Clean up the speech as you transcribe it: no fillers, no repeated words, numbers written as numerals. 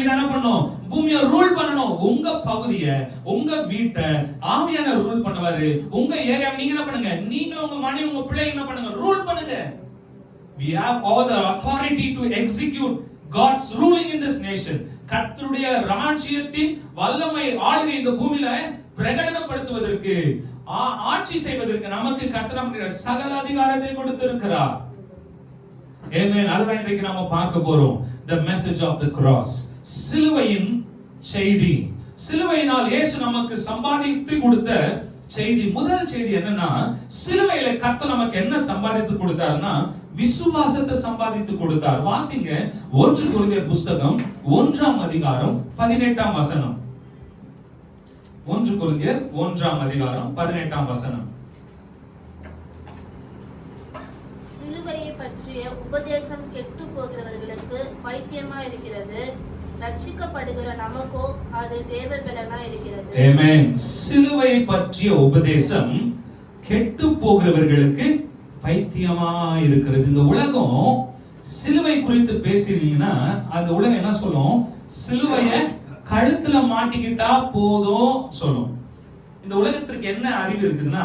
தான் என்ன பண்ணும்? பூமியை ரூல் பண்ணணும். உங்க பகுதியை, உங்க வீட்டை ஆவியானவர் ரூல் பண்ணுவாரு. உங்க ஏரியா நீங்க என்ன பண்ணுங்க? நீங்க உங்க மனைவி, உங்க பிள்ளை என்ன பண்ணுங்க? ரூல் பண்ணுங்க. We have all the authority to execute God's ruling in this nation. கர்த்தருடைய ராஜ்யத்தின் வல்லமை ஆளுகை இந்த பூமியில பிரகடனப்படுத்துவதற்கு, ஆட்சி செய்வதற்கு நமக்கு கர்த்தர் நம்முடைய சகல அதிகாரத்தை கொடுத்திருக்கிறார். ஆமென். அதுதான் இன்றைக்கு நாம பார்க்க போறோம். The message of the cross. சிலுவையின் செய்தி. சிலுவையினால் இயேசு நமக்கு சம்பாதித்து கொடுத்த செய்தி. முதல் செய்தி என்னன்னா, சிலுவையில கர்த்தர் நமக்கு என்ன சம்பாதித்து கொடுத்தார்னா, விசுவாசத்தை சம்பாதித்து கொடுத்தார். வாசிங்க 1 கொரிந்தியர் புத்தகம் 1ஆம் அதிகாரம் 18ஆம் வசனம். 1 கொரிந்தியர் 1ஆம் அதிகாரம் 18ஆம் வசனம். சிலுவையை பற்றிய உபதேசம் கெட்டு போகிறவர்களுக்கு பைத்தியமா இருக்கிறது, ரட்சிக்கப்படுகிற நமக்கோ அது தேவபலனா இருக்கிறது. ஆமென். சிலுவையை பற்றிய உபதேசம் கெட்டு போகிறவர்களுக்கு பைத்தியமா இருக்கிறது. இந்த உலகம் சிலுவை குறித்து பேசினீங்கன்னா அந்த உலகம் என்ன சொல்லும்? சிலுவைய கழுத்துல மாட்டிக்கிட்டா போதும் சொல்லும். இந்த உலகத்திற்கு என்ன அறிவு இருக்குதுன்னா,